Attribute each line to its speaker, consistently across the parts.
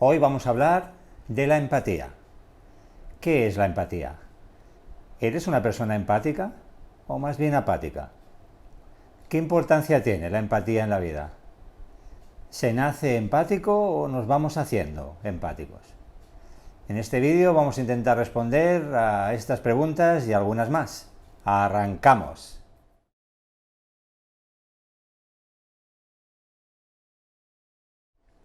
Speaker 1: Hoy vamos a hablar de la empatía. ¿Qué es la empatía? ¿Eres una persona empática o más bien apática? ¿Qué importancia tiene la empatía en la vida? ¿Se nace empático o nos vamos haciendo empáticos? En este vídeo vamos a intentar responder a estas preguntas y algunas más. ¡Arrancamos!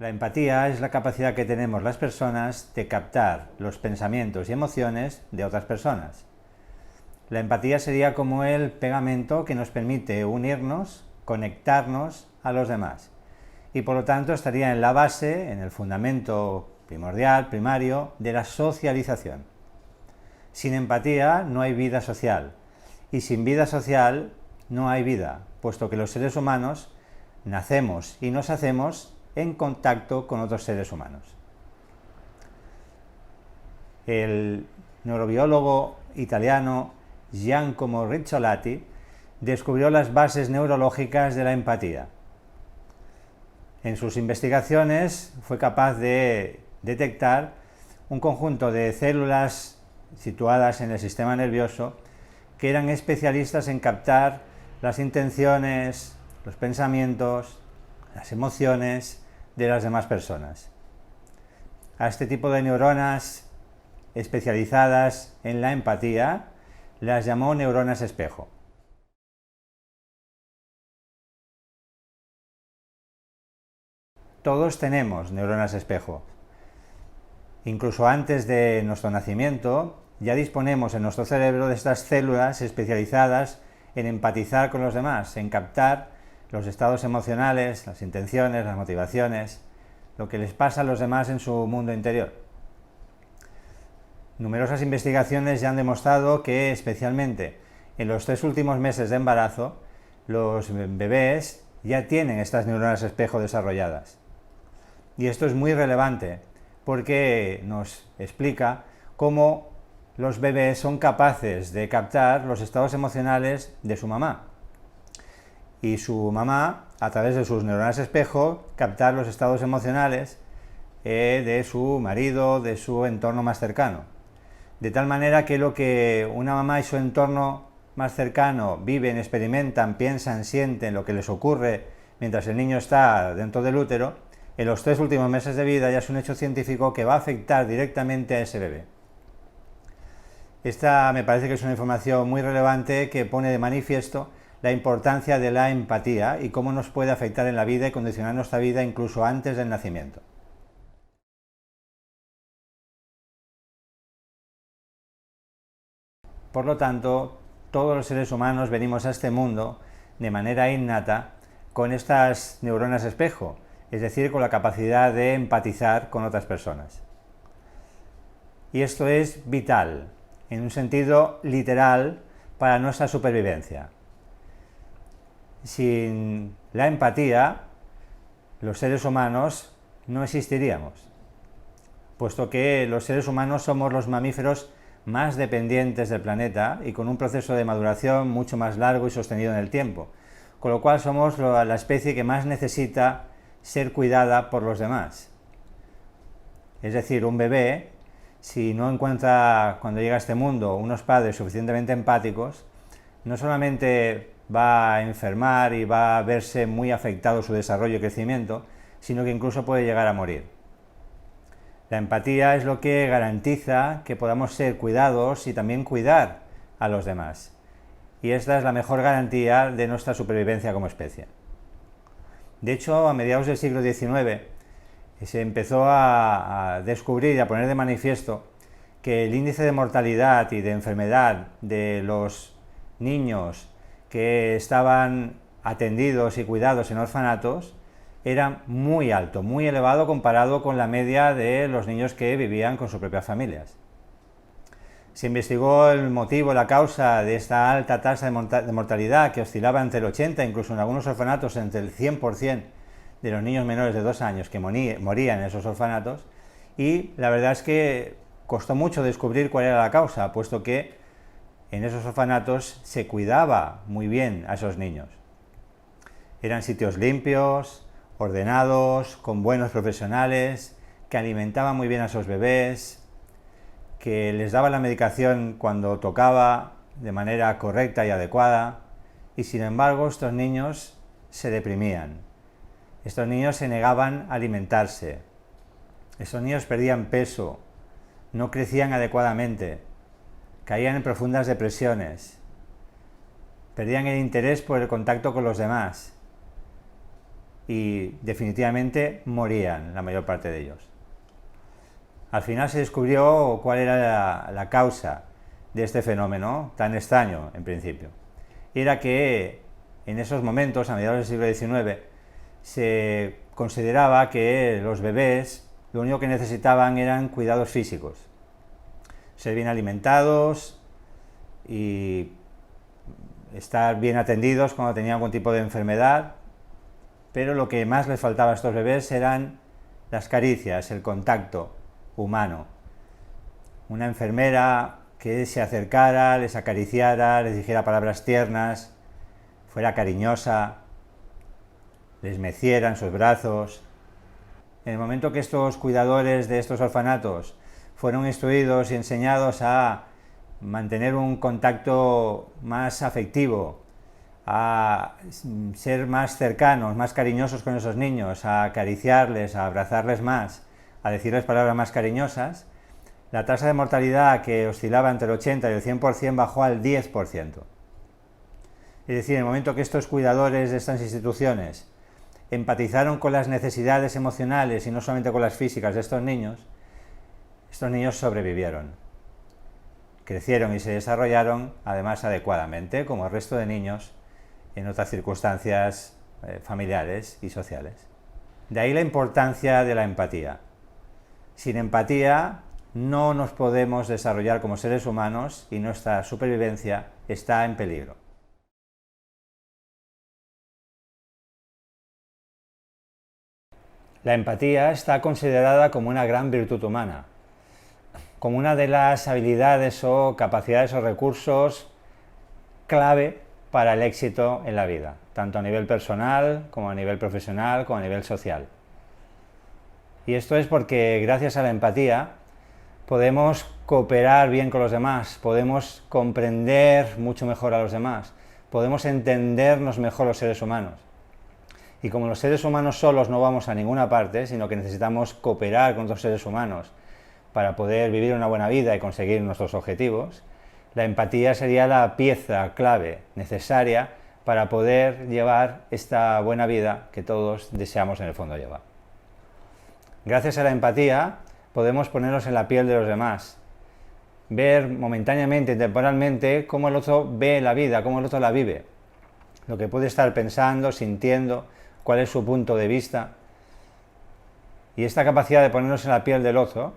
Speaker 1: La empatía es la capacidad que tenemos las personas de captar los pensamientos y emociones de otras personas. La empatía sería como el pegamento que nos permite unirnos, conectarnos a los demás. Y por lo tanto estaría en la base, en el fundamento primordial, primario, de la socialización. Sin empatía no hay vida social. Y sin vida social no hay vida, puesto que los seres humanos nacemos y nos hacemos en contacto con otros seres humanos. El neurobiólogo italiano Giacomo Rizzolatti descubrió las bases neurológicas de la empatía. En sus investigaciones fue capaz de detectar un conjunto de células situadas en el sistema nervioso que eran especialistas en captar las intenciones, los pensamientos, las emociones de las demás personas. A este tipo de neuronas especializadas en la empatía las llamó neuronas espejo. Todos tenemos neuronas espejo. Incluso antes de nuestro nacimiento ya disponemos en nuestro cerebro de estas células especializadas en empatizar con los demás, en captar los estados emocionales, las intenciones, las motivaciones, lo que les pasa a los demás en su mundo interior. Numerosas investigaciones ya han demostrado que, especialmente en los 3 últimos meses de embarazo, los bebés ya tienen estas neuronas espejo desarrolladas. Y esto es muy relevante porque nos explica cómo los bebés son capaces de captar los estados emocionales de su mamá. Y su mamá, a través de sus neuronas espejo, captar los estados emocionales de su marido, de su entorno más cercano. De tal manera que lo que una mamá y su entorno más cercano viven, experimentan, piensan, sienten, lo que les ocurre mientras el niño está dentro del útero, en los 3 últimos meses de vida ya es un hecho científico que va a afectar directamente a ese bebé. Esta me parece que es una información muy relevante que pone de manifiesto la importancia de la empatía y cómo nos puede afectar en la vida y condicionar nuestra vida incluso antes del nacimiento. Por lo tanto, todos los seres humanos venimos a este mundo de manera innata con estas neuronas espejo, es decir, con la capacidad de empatizar con otras personas. Y esto es vital, en un sentido literal, para nuestra supervivencia. Sin la empatía, los seres humanos no existiríamos, puesto que los seres humanos somos los mamíferos más dependientes del planeta y con un proceso de maduración mucho más largo y sostenido en el tiempo, con lo cual somos la especie que más necesita ser cuidada por los demás. Es decir, un bebé, si no encuentra cuando llega a este mundo unos padres suficientemente empáticos, no solamente va a enfermar y va a verse muy afectado su desarrollo y crecimiento, sino que incluso puede llegar a morir. La empatía es lo que garantiza que podamos ser cuidados y también cuidar a los demás. Y esta es la mejor garantía de nuestra supervivencia como especie. De hecho, a mediados del siglo XIX se empezó a descubrir y a poner de manifiesto que el índice de mortalidad y de enfermedad de los niños que estaban atendidos y cuidados en orfanatos era muy alto, muy elevado comparado con la media de los niños que vivían con sus propias familias. Se investigó el motivo, la causa de esta alta tasa de mortalidad que oscilaba entre el 80, incluso en algunos orfanatos entre el 100% de los niños menores de 2 años que morían en esos orfanatos, y la verdad es que costó mucho descubrir cuál era la causa, puesto que en esos orfanatos se cuidaba muy bien a esos niños. Eran sitios limpios, ordenados, con buenos profesionales, que alimentaba muy bien a sus bebés, que les daba la medicación cuando tocaba de manera correcta y adecuada, y sin embargo estos niños se deprimían. Estos niños se negaban a alimentarse. Estos niños perdían peso, no crecían adecuadamente, caían en profundas depresiones, perdían el interés por el contacto con los demás y definitivamente morían la mayor parte de ellos. Al final se descubrió cuál era la causa de este fenómeno tan extraño en principio. Y era que en esos momentos, a mediados del siglo XIX, se consideraba que los bebés lo único que necesitaban eran cuidados físicos, ser bien alimentados y estar bien atendidos cuando tenían algún tipo de enfermedad, pero lo que más les faltaba a estos bebés eran las caricias, el contacto humano. Una enfermera que se acercara, les acariciara, les dijera palabras tiernas, fuera cariñosa, les meciera en sus brazos. En el momento que estos cuidadores de estos orfanatos fueron instruidos y enseñados a mantener un contacto más afectivo, a ser más cercanos, más cariñosos con esos niños, a acariciarles, a abrazarles más, a decirles palabras más cariñosas, la tasa de mortalidad que oscilaba entre el 80 y el 100% bajó al 10%. Es decir, en el momento que estos cuidadores de estas instituciones empatizaron con las necesidades emocionales y no solamente con las físicas de estos niños sobrevivieron, crecieron y se desarrollaron además adecuadamente, como el resto de niños en otras circunstancias familiares y sociales. De ahí la importancia de la empatía. Sin empatía no nos podemos desarrollar como seres humanos y nuestra supervivencia está en peligro. La empatía está considerada como una gran virtud humana, como una de las habilidades o capacidades o recursos clave para el éxito en la vida, tanto a nivel personal, como a nivel profesional, como a nivel social. Y esto es porque gracias a la empatía podemos cooperar bien con los demás, podemos comprender mucho mejor a los demás, podemos entendernos mejor los seres humanos. Y como los seres humanos solos no vamos a ninguna parte, sino que necesitamos cooperar con otros seres humanos para poder vivir una buena vida y conseguir nuestros objetivos, la empatía sería la pieza clave necesaria para poder llevar esta buena vida que todos deseamos en el fondo llevar. Gracias a la empatía podemos ponernos en la piel de los demás, ver momentáneamente, temporalmente, cómo el otro ve la vida, cómo el otro la vive, lo que puede estar pensando, sintiendo, cuál es su punto de vista. Y esta capacidad de ponernos en la piel del otro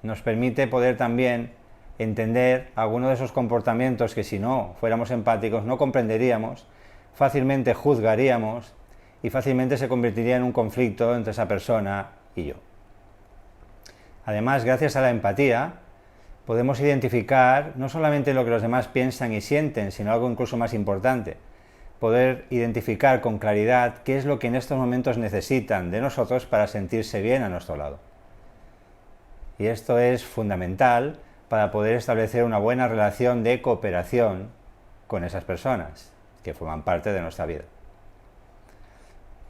Speaker 1: nos permite poder también entender algunos de esos comportamientos que si no fuéramos empáticos no comprenderíamos, fácilmente juzgaríamos y fácilmente se convertiría en un conflicto entre esa persona y yo. Además, gracias a la empatía, podemos identificar no solamente lo que los demás piensan y sienten, sino algo incluso más importante, poder identificar con claridad qué es lo que en estos momentos necesitan de nosotros para sentirse bien a nuestro lado. Y esto es fundamental para poder establecer una buena relación de cooperación con esas personas que forman parte de nuestra vida.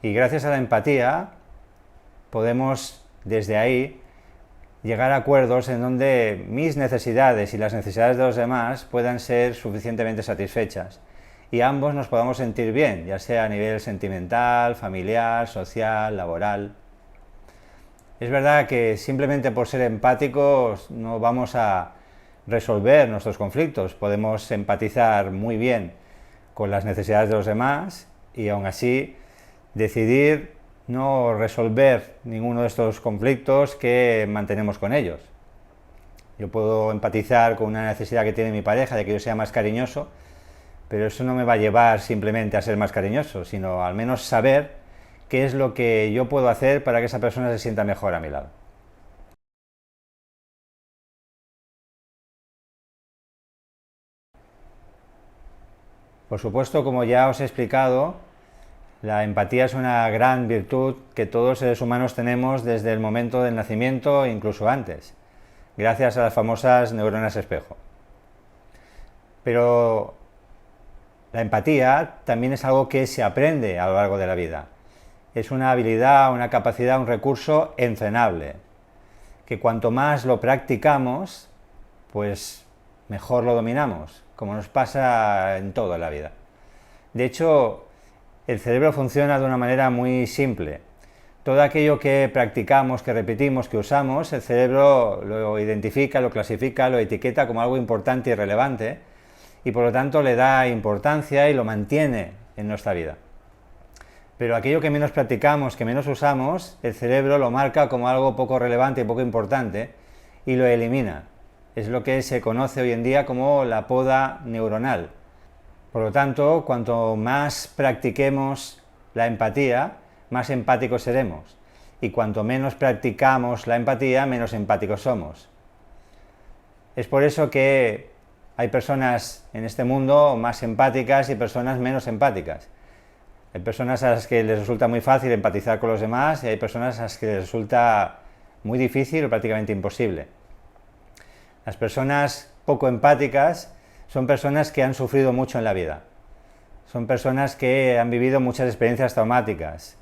Speaker 1: Y gracias a la empatía podemos desde ahí llegar a acuerdos en donde mis necesidades y las necesidades de los demás puedan ser suficientemente satisfechas y ambos nos podamos sentir bien, ya sea a nivel sentimental, familiar, social, laboral. Es verdad que simplemente por ser empáticos no vamos a resolver nuestros conflictos, podemos empatizar muy bien con las necesidades de los demás y aún así decidir no resolver ninguno de estos conflictos que mantenemos con ellos. Yo puedo empatizar con una necesidad que tiene mi pareja de que yo sea más cariñoso, pero eso no me va a llevar simplemente a ser más cariñoso, sino al menos saber qué es lo que yo puedo hacer para que esa persona se sienta mejor a mi lado. Por supuesto, como ya os he explicado, La empatía es una gran virtud que todos los seres humanos tenemos desde el momento del nacimiento e incluso antes, gracias a las famosas neuronas espejo. Pero la empatía también es algo que se aprende a lo largo de la vida. Es una habilidad, una capacidad, un recurso entrenable, que cuanto más lo practicamos, pues mejor lo dominamos, como nos pasa en toda la vida. De hecho, el cerebro funciona de una manera muy simple. Todo aquello que practicamos, que repetimos, que usamos, el cerebro lo identifica, lo clasifica, lo etiqueta como algo importante y relevante, y por lo tanto le da importancia y lo mantiene en nuestra vida. Pero aquello que menos practicamos, que menos usamos, el cerebro lo marca como algo poco relevante y poco importante y lo elimina. Es lo que se conoce hoy en día como la poda neuronal. Por lo tanto, cuanto más practiquemos la empatía, más empáticos seremos. Y cuanto menos practicamos la empatía, menos empáticos somos. Es por eso que hay personas en este mundo más empáticas y personas menos empáticas. Hay personas a las que les resulta muy fácil empatizar con los demás y hay personas a las que les resulta muy difícil o prácticamente imposible. Las personas poco empáticas son personas que han sufrido mucho en la vida. Son personas que han vivido muchas experiencias traumáticas,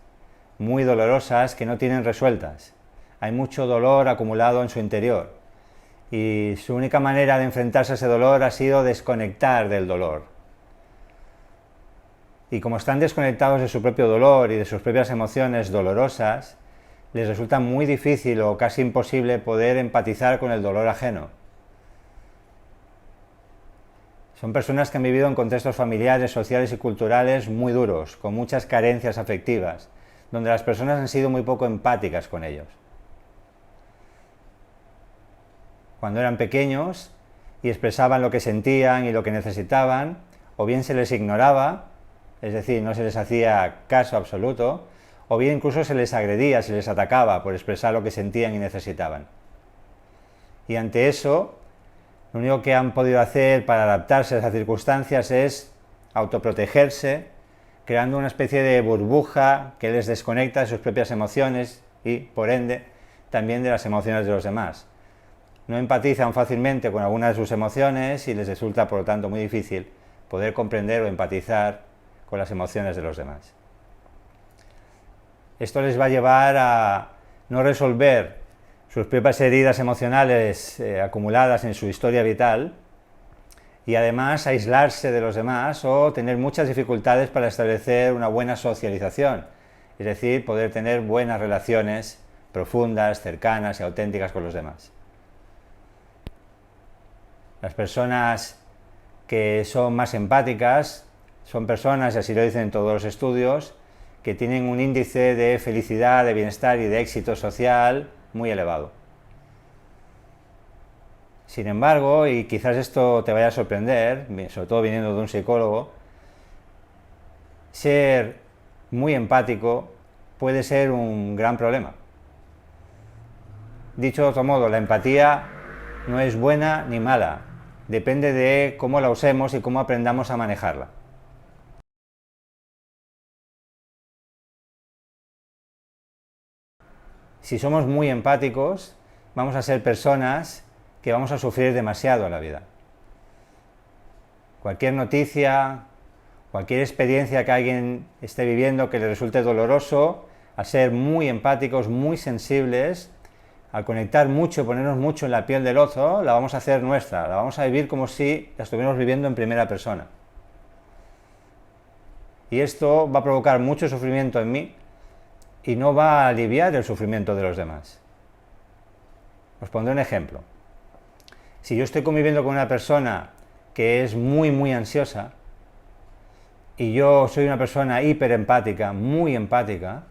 Speaker 1: muy dolorosas, que no tienen resueltas. Hay mucho dolor acumulado en su interior y su única manera de enfrentarse a ese dolor ha sido desconectar del dolor. Y como están desconectados de su propio dolor y de sus propias emociones dolorosas, les resulta muy difícil o casi imposible poder empatizar con el dolor ajeno. Son personas que han vivido en contextos familiares, sociales y culturales muy duros, con muchas carencias afectivas, donde las personas han sido muy poco empáticas con ellos. Cuando eran pequeños y expresaban lo que sentían y lo que necesitaban, o bien se les ignoraba, es decir, no se les hacía caso absoluto, o bien incluso se les agredía, se les atacaba por expresar lo que sentían y necesitaban. Y ante eso, lo único que han podido hacer para adaptarse a esas circunstancias es autoprotegerse, creando una especie de burbuja que les desconecta de sus propias emociones y, por ende, también de las emociones de los demás. No empatizan fácilmente con algunas de sus emociones y les resulta, por lo tanto, muy difícil poder comprender o empatizar con las emociones de los demás. Esto les va a llevar a no resolver sus propias heridas emocionales acumuladas en su historia vital y además aislarse de los demás o tener muchas dificultades para establecer una buena socialización, es decir, poder tener buenas relaciones profundas, cercanas y auténticas con los demás. Las personas que son más empáticas son personas, y así lo dicen todos los estudios, que tienen un índice de felicidad, de bienestar y de éxito social muy elevado. Sin embargo, y quizás esto te vaya a sorprender, sobre todo viniendo de un psicólogo, ser muy empático puede ser un gran problema. Dicho de otro modo, la empatía no es buena ni mala, depende de cómo la usemos y cómo aprendamos a manejarla. Si somos muy empáticos, vamos a ser personas que vamos a sufrir demasiado en la vida. Cualquier noticia, cualquier experiencia que alguien esté viviendo que le resulte doloroso, al ser muy empáticos, muy sensibles, al conectar mucho, ponernos mucho en la piel del otro, la vamos a hacer nuestra, la vamos a vivir como si la estuviéramos viviendo en primera persona. Y esto va a provocar mucho sufrimiento en mí y no va a aliviar el sufrimiento de los demás. Os pondré un ejemplo. Si yo estoy conviviendo con una persona que es muy ansiosa y yo soy una persona hiperempática, muy empática,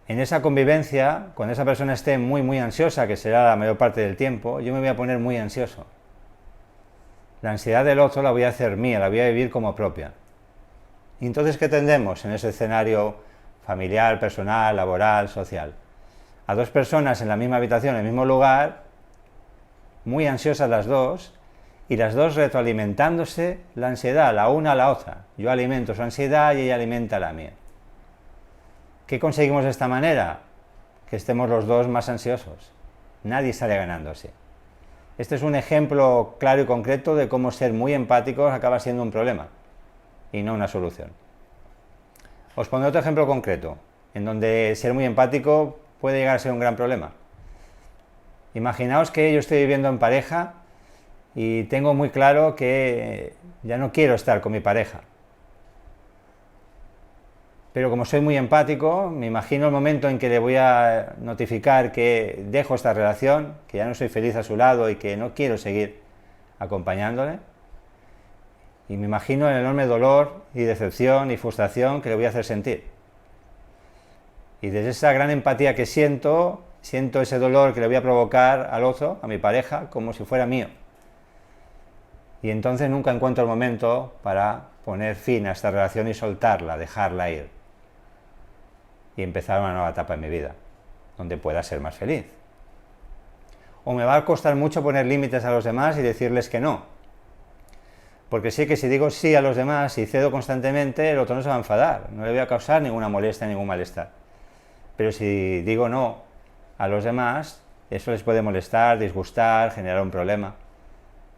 Speaker 1: en esa convivencia, cuando esa persona esté muy ansiosa, que será la mayor parte del tiempo, yo me voy a poner muy ansioso. La ansiedad del otro la voy a hacer mía, la voy a vivir como propia. Y entonces, ¿qué tendremos en ese escenario familiar, personal, laboral, social? A dos personas en la misma habitación, en el mismo lugar, muy ansiosas las dos, y las dos retroalimentándose la ansiedad, la una a la otra. Yo alimento su ansiedad y ella alimenta la mía. ¿Qué conseguimos de esta manera? Que estemos los dos más ansiosos. Nadie sale ganando así. Este es un ejemplo claro y concreto de cómo ser muy empáticos acaba siendo un problema y no una solución. Os pondré otro ejemplo concreto, en donde ser muy empático puede llegar a ser un gran problema. Imaginaos que yo estoy viviendo en pareja y tengo muy claro que ya no quiero estar con mi pareja. Pero como soy muy empático, me imagino el momento en que le voy a notificar que dejo esta relación, que ya no soy feliz a su lado y que no quiero seguir acompañándole. Y me imagino el enorme dolor y decepción y frustración que le voy a hacer sentir. Y desde esa gran empatía que siento ese dolor que le voy a provocar al otro, a mi pareja, como si fuera mío. Y entonces nunca encuentro el momento para poner fin a esta relación y soltarla, dejarla ir. Y empezar una nueva etapa en mi vida, donde pueda ser más feliz. O me va a costar mucho poner límites a los demás y decirles que no. Porque sé que si digo sí a los demás y cedo constantemente, el otro no se va a enfadar, no le voy a causar ninguna molestia, ningún malestar. Pero si digo no a los demás, eso les puede molestar, disgustar, generar un problema.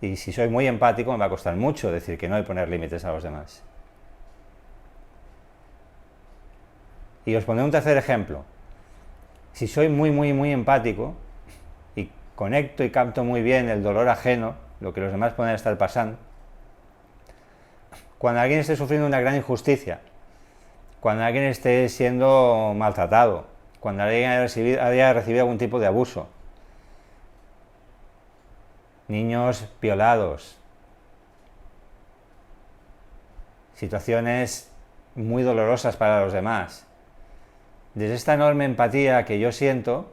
Speaker 1: Y si soy muy empático, me va a costar mucho decir que no y poner límites a los demás. Y os pondré un tercer ejemplo. Si soy muy empático y conecto y capto muy bien el dolor ajeno, lo que los demás pueden estar pasando, cuando alguien esté sufriendo una gran injusticia, cuando alguien esté siendo maltratado, cuando alguien haya recibido algún tipo de abuso, niños violados, situaciones muy dolorosas para los demás, desde esta enorme empatía que yo siento,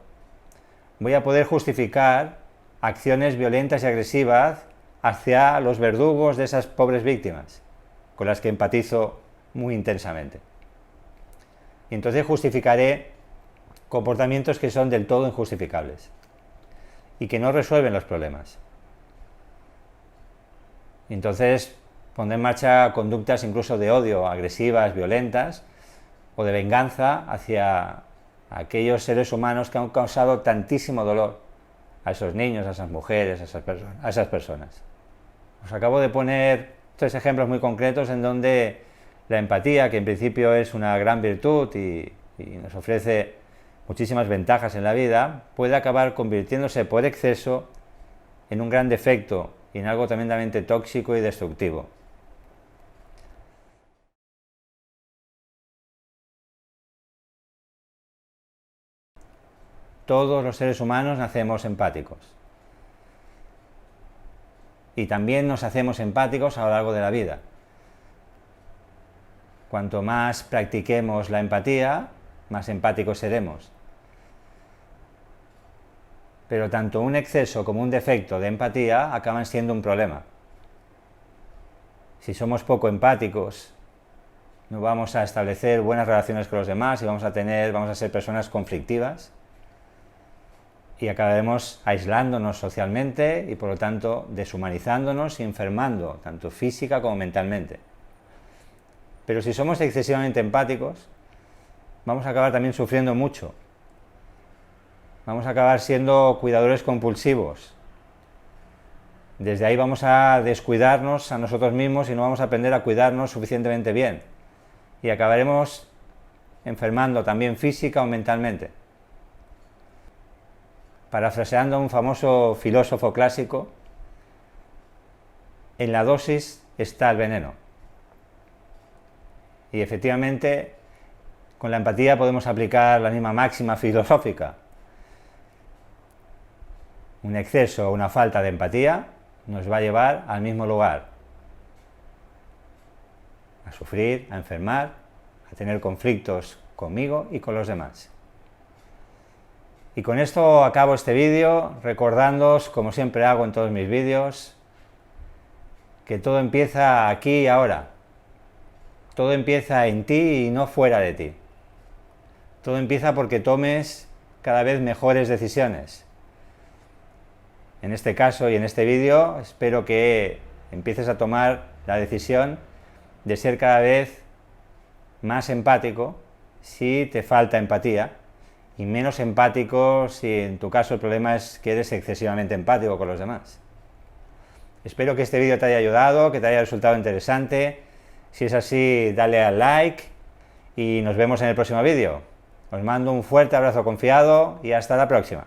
Speaker 1: voy a poder justificar acciones violentas y agresivas hacia los verdugos de esas pobres víctimas, con las que empatizo muy intensamente. Y entonces justificaré comportamientos que son del todo injustificables y que no resuelven los problemas. Y entonces pondré en marcha conductas incluso de odio, agresivas, violentas, o de venganza hacia aquellos seres humanos que han causado tantísimo dolor a esos niños, a esas mujeres, a esas personas. Os acabo de poner 3 ejemplos muy concretos en donde la empatía, que en principio es una gran virtud y nos ofrece muchísimas ventajas en la vida, puede acabar convirtiéndose por exceso en un gran defecto y en algo tremendamente tóxico y destructivo. Todos los seres humanos nacemos empáticos. Y también nos hacemos empáticos a lo largo de la vida. Cuanto más practiquemos la empatía, más empáticos seremos. Pero tanto un exceso como un defecto de empatía acaban siendo un problema. Si somos poco empáticos, no vamos a establecer buenas relaciones con los demás y vamos a ser personas conflictivas y acabaremos aislándonos socialmente y por lo tanto deshumanizándonos y enfermando, tanto física como mentalmente. Pero si somos excesivamente empáticos, vamos a acabar también sufriendo mucho. Vamos a acabar siendo cuidadores compulsivos. Desde ahí vamos a descuidarnos a nosotros mismos y no vamos a aprender a cuidarnos suficientemente bien. Y acabaremos enfermando también física o mentalmente. Parafraseando a un famoso filósofo clásico, en la dosis está el veneno. Y efectivamente, con la empatía podemos aplicar la misma máxima filosófica. Un exceso o una falta de empatía nos va a llevar al mismo lugar. A sufrir, a enfermar, a tener conflictos conmigo y con los demás. Y con esto acabo este vídeo, recordándoos, como siempre hago en todos mis vídeos, que todo empieza aquí y ahora. Todo empieza en ti y no fuera de ti. Todo empieza porque tomes cada vez mejores decisiones. En este caso y en este vídeo espero que empieces a tomar la decisión de ser cada vez más empático si te falta empatía y menos empático si en tu caso el problema es que eres excesivamente empático con los demás. Espero que este vídeo te haya ayudado, que te haya resultado interesante. Si es así, dale al like y nos vemos en el próximo vídeo. Os mando un fuerte abrazo confiado y hasta la próxima.